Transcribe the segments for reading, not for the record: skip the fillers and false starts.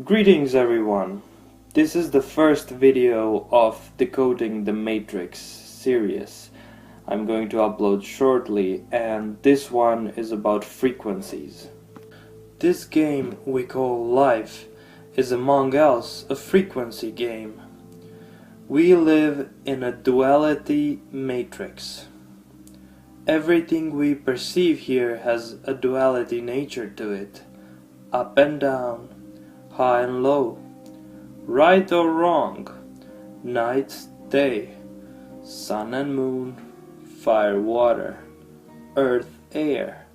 Greetings everyone! This is the first video of Decoding the Matrix series I'm going to upload shortly, and this one is about frequencies. This game we call life is among else a frequency game. We live in a duality matrix. Everything we perceive here has a duality nature to it, up and down, high and low, right or wrong, night, day, sun and moon, fire, water, earth, air,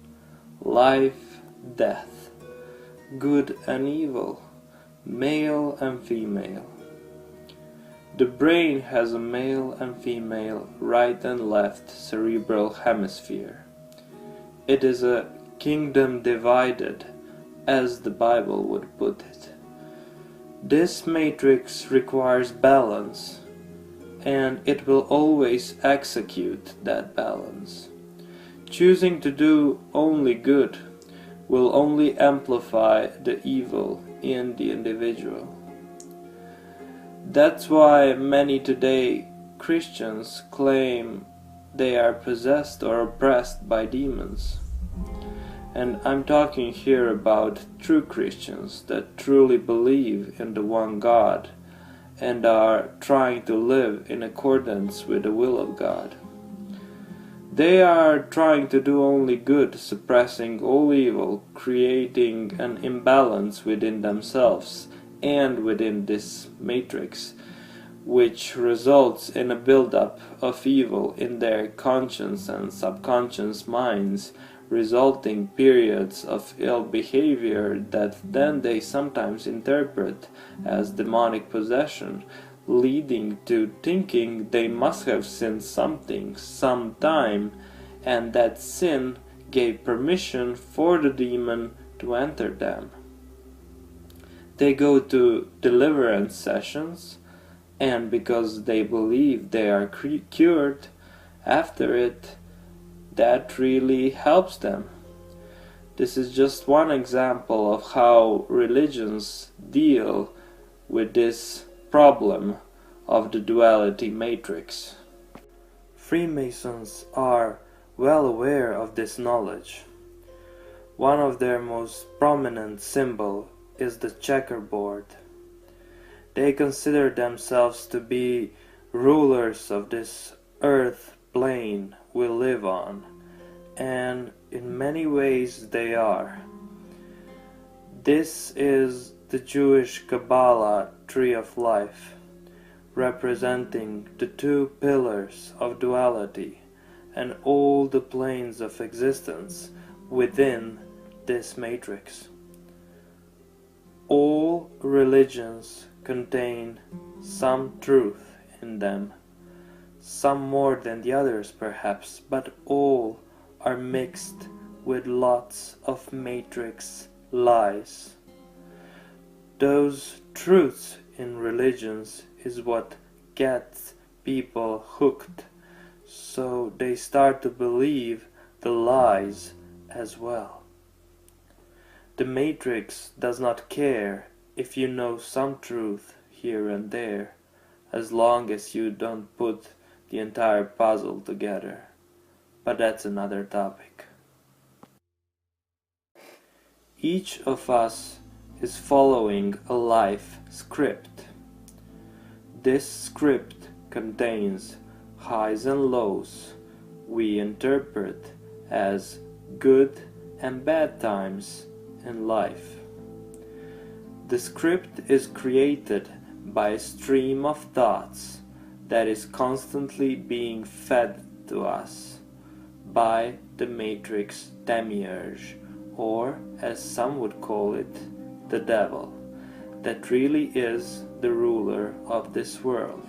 life, death, good and evil, male and female. The brain has a male and female, right and left cerebral hemisphere. It is a kingdom divided, as the Bible would put it. This matrix requires balance, and it will always execute that balance. Choosing to do only good will only amplify the evil in the individual. That's why many today Christians claim they are possessed or oppressed by demons. And I'm talking here about true Christians that truly believe in the one God and are trying to live in accordance with the will of God. They are trying to do only good, suppressing all evil, creating an imbalance within themselves and within this matrix, which results in a buildup of evil in their conscious and subconscious minds, resulting periods of ill behavior that then they sometimes interpret as demonic possession, leading to thinking they must have sinned something, sometime, and that sin gave permission for the demon to enter them. They go to deliverance sessions, and because they believe they are cured after it, that really helps them. This is just one example of how religions deal with this problem of the duality matrix. Freemasons are well aware of this knowledge. One of their most prominent symbols is the checkerboard. They consider themselves to be rulers of this earth plane we live on, and in many ways they are. This is the Jewish Kabbalah tree of life, representing the two pillars of duality and all the planes of existence within this matrix. All religions contain some truth in them, some more than the others perhaps, but all are mixed with lots of matrix lies. Those truths in religions is what gets people hooked, so they start to believe the lies as well. The matrix does not care if you know some truth here and there, as long as you don't put the entire puzzle together. But that's another topic. Each of us is following a life script. This script contains highs and lows we interpret as good and bad times in life. The script is created by a stream of thoughts that is constantly being fed to us by the matrix demiurge, or as some would call it, the devil, that really is the ruler of this world.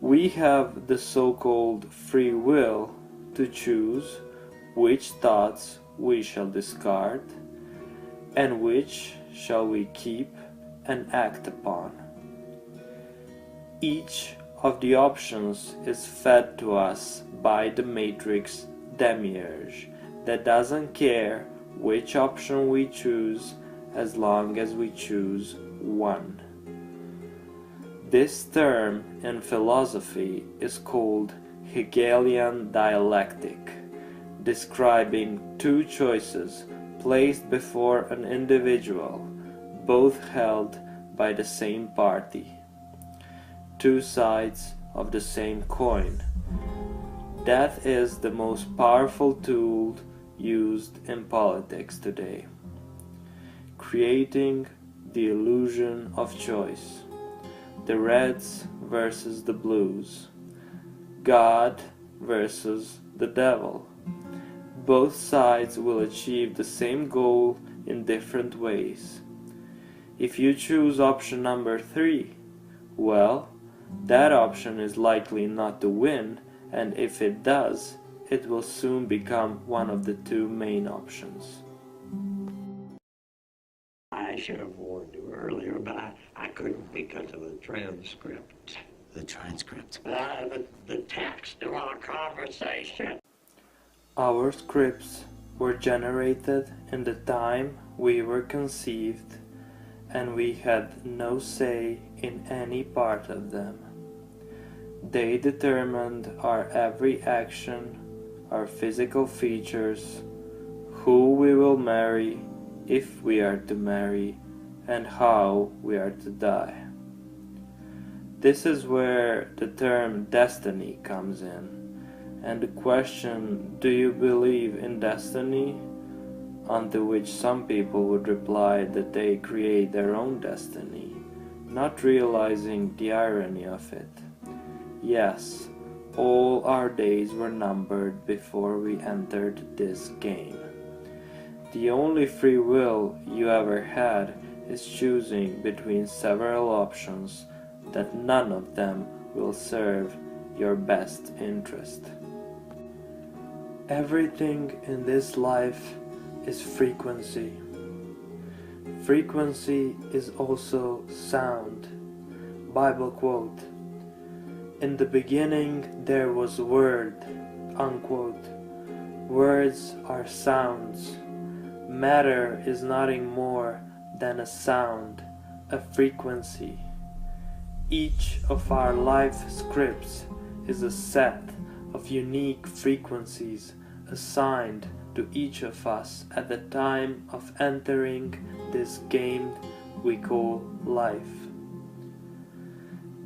We have the so-called free will to choose which thoughts we shall discard and which shall we keep and act upon. Each of the options is fed to us by the matrix demiurge that doesn't care which option we choose as long as we choose one. This term in philosophy is called Hegelian dialectic, describing two choices placed before an individual, both held by the same party. Two sides of the same coin. That is the most powerful tool used in politics today, creating the illusion of choice. The reds versus the blues, God versus the devil. Both sides will achieve the same goal in different ways. If you choose option number 3, well, that option is likely not to win, and if it does, it will soon become one of the two main options. I should have warned you earlier, but I couldn't because of the transcript. The transcript? The text of our conversation. Our scripts were generated in the time we were conceived, and we had no say in any part of them. They determined our every action, our physical features, who we will marry, if we are to marry, and how we are to die. This is where the term destiny comes in, and the question, do you believe in destiny? Unto which some people would reply that they create their own destiny, not realizing the irony of it. Yes, all our days were numbered before we entered this game. The only free will you ever had is choosing between several options that none of them will serve your best interest. Everything in this life is frequency. Frequency is also sound. Bible quote, "In the beginning there was word," unquote. Words are sounds. Matter is nothing more than a sound, a frequency. Each of our life scripts is a set of unique frequencies assigned to each of us at the time of entering this game we call life.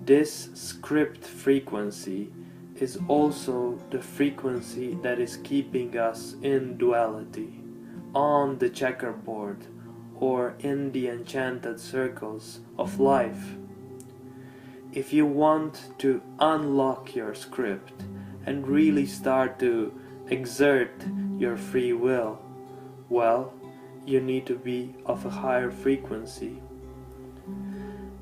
This script frequency is also the frequency that is keeping us in duality, on the checkerboard, or in the enchanted circles of life. If you want to unlock your script and really start to exert your free will, well, you need to be of a higher frequency.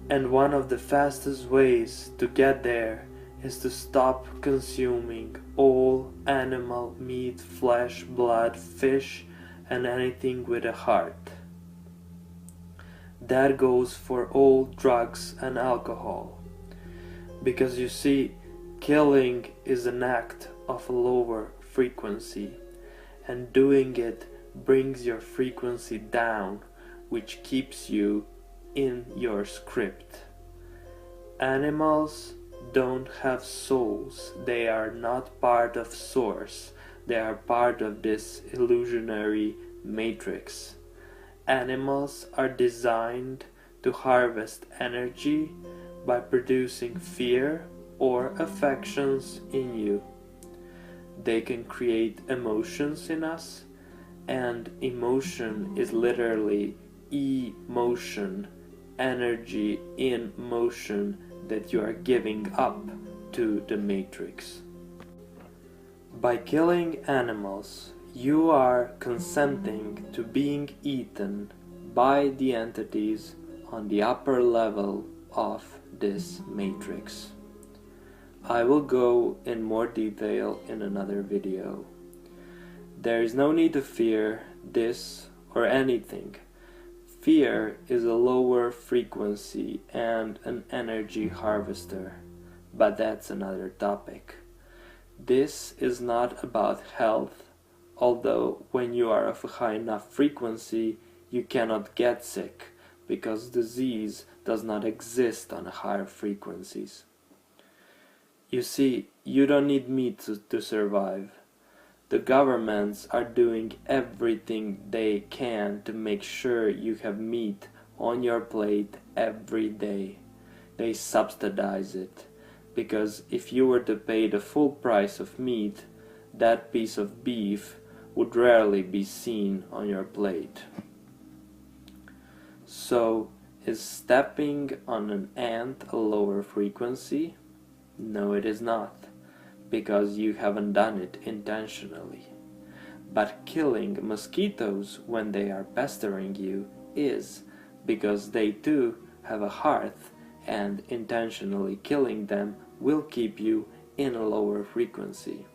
And one of the fastest ways to get there is to stop consuming all animal meat, flesh, blood, fish, and anything with a heart. That goes for all drugs and alcohol. Because you see, killing is an act of a lower frequency, and doing it brings your frequency down, which keeps you in your script. Animals don't have souls. They are not part of Source. They are part of this illusionary matrix. Animals are designed to harvest energy by producing fear or affections in you. They can create emotions in us, and emotion is literally emotion, energy in motion that you are giving up to the matrix. By killing animals, you are consenting to being eaten by the entities on the upper level of this matrix. I will go in more detail in another video. There is no need to fear this or anything. Fear is a lower frequency and an energy harvester, but that's another topic. This is not about health, although when you are of a high enough frequency, you cannot get sick, because disease does not exist on higher frequencies. You see, you don't need meat to survive. The governments are doing everything they can to make sure you have meat on your plate every day. They subsidize it, because if you were to pay the full price of meat, that piece of beef would rarely be seen on your plate. So, is stepping on an ant a lower frequency? No, it is not, because you haven't done it intentionally. But killing mosquitoes when they are pestering you is, because they too have a heart, and intentionally killing them will keep you in a lower frequency.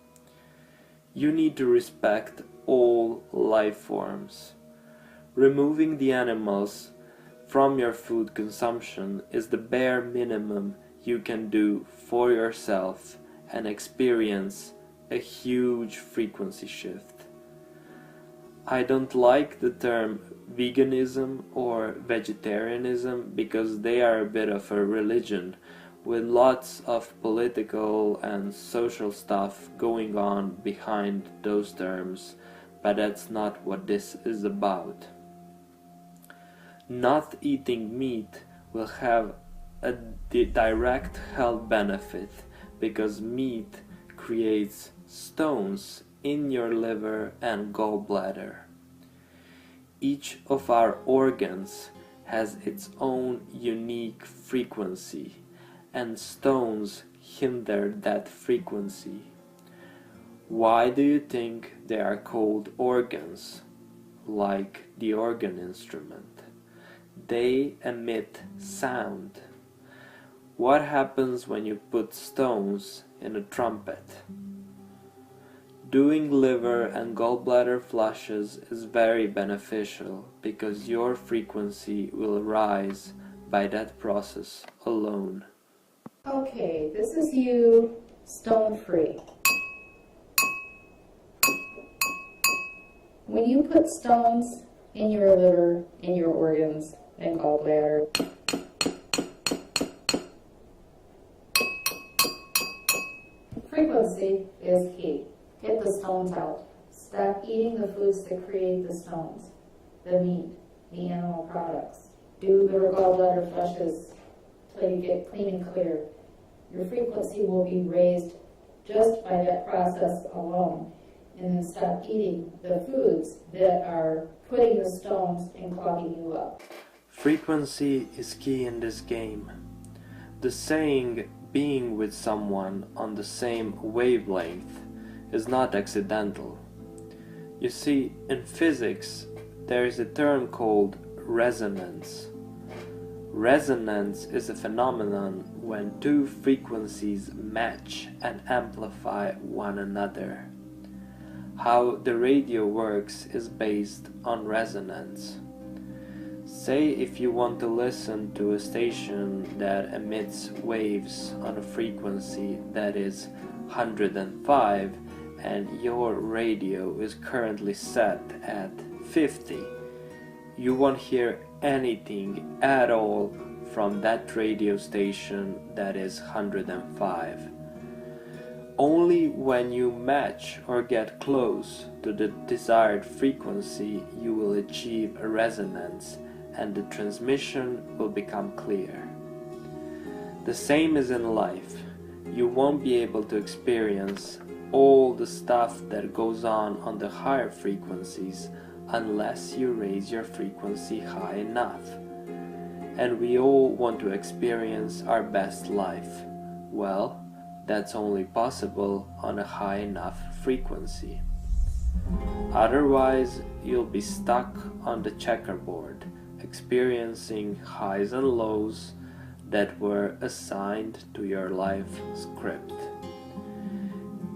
You need to respect all life forms. Removing the animals from your food consumption is the bare minimum you can do for yourself and experience a huge frequency shift. I don't like the term veganism or vegetarianism because they are a bit of a religion with lots of political and social stuff going on behind those terms, but that's not what this is about. Not eating meat will have a direct health benefit because meat creates stones in your liver and gallbladder. Each of our organs has its own unique frequency, and stones hinder that frequency. Why do you think they are called organs, like the organ instrument? They emit sound. What happens when you put stones in a trumpet? Doing liver and gallbladder flushes is very beneficial because your frequency will rise by that process alone. Okay, this is you stone free. When you put stones in your liver, in your organs, and gallbladder, frequency is key. Get the stones out. Stop eating the foods that create the stones, the meat, the animal products. Do liver gallbladder flushes till you get clean and clear. Your frequency will be raised just by that process alone. And then stop eating the foods that are putting the stones and clogging you up. Frequency is key in this game. The saying, being with someone on the same wavelength, is not accidental. You see, in physics, there is a term called resonance. Resonance is a phenomenon when two frequencies match and amplify one another. How the radio works is based on resonance. Say if you want to listen to a station that emits waves on a frequency that is 105 and your radio is currently set at 50, you won't hear anything at all from that radio station that is 105. Only when you match or get close to the desired frequency you will achieve a resonance and the transmission will become clear. The same is in life. You won't be able to experience all the stuff that goes on the higher frequencies unless you raise your frequency high enough. And we all want to experience our best life. Well, that's only possible on a high enough frequency. Otherwise, you'll be stuck on the checkerboard, experiencing highs and lows that were assigned to your life script.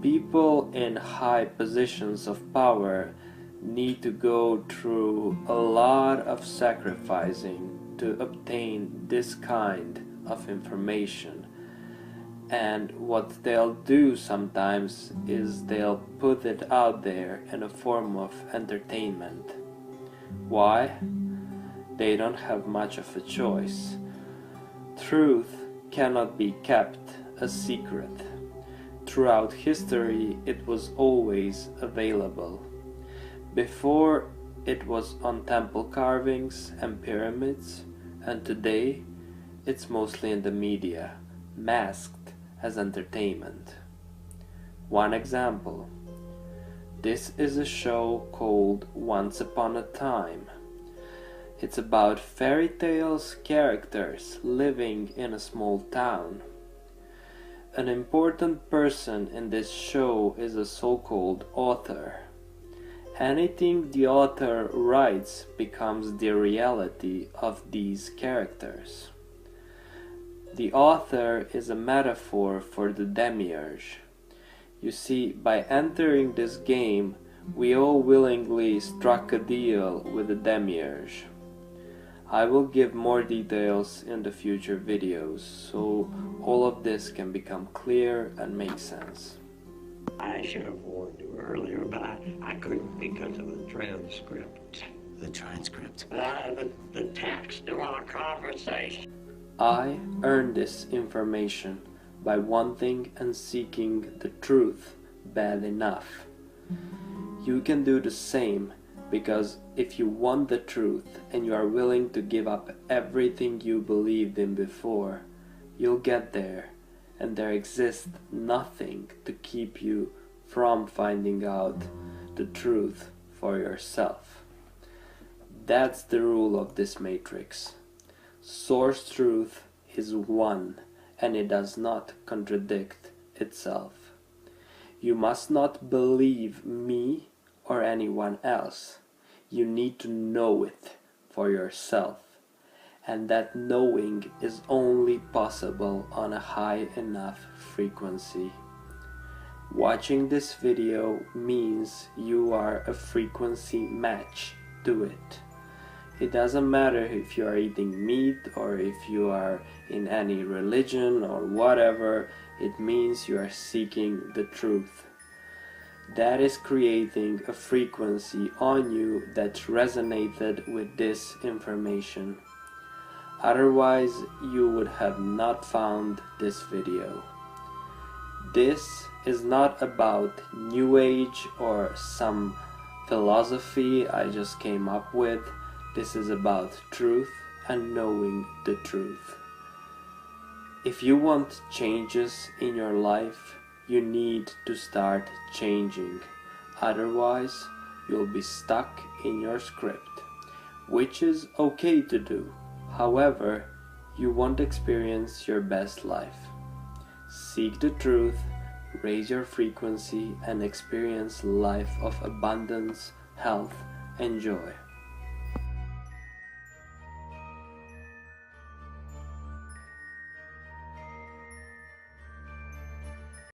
People in high positions of power need to go through a lot of sacrificing to obtain this kind of information. And what they'll do sometimes is they'll put it out there in a form of entertainment. Why? they don't have much of a choice. Truth cannot be kept a secret. Throughout history, it was always available. Before, it was on temple carvings and pyramids, and today, it's mostly in the media, masked as entertainment. One example. This is a show called Once Upon a Time. It's about fairy tales characters living in a small town. An important person in this show is a so-called author. Anything the author writes becomes the reality of these characters. The author is a metaphor for the demiurge. You see, by entering this game, we all willingly struck a deal with the demiurge. I will give more details in the future videos, so all of this can become clear and make sense. I should have warned you earlier, but I couldn't because of the transcript. The transcript? The text of our conversation. I earned this information by wanting and seeking the truth bad enough. You can do the same, because if you want the truth and you are willing to give up everything you believed in before, you'll get there, and there exists nothing to keep you from finding out the truth for yourself. That's the rule of this matrix. Source truth is one, and it does not contradict itself. You must not believe me or anyone else. You need to know it for yourself, and that knowing is only possible on a high enough frequency. Watching this video means you are a frequency match to it. It doesn't matter if you are eating meat or if you are in any religion or whatever, it means you are seeking the truth. That is creating a frequency on you that resonated with this information. Otherwise, you would have not found this video. This is not about New Age or some philosophy I just came up with. This is about truth and knowing the truth. If you want changes in your life, you need to start changing. Otherwise, you'll be stuck in your script, which is okay to do. However, you won't experience your best life. Seek the truth, raise your frequency, and experience life of abundance, health, and joy.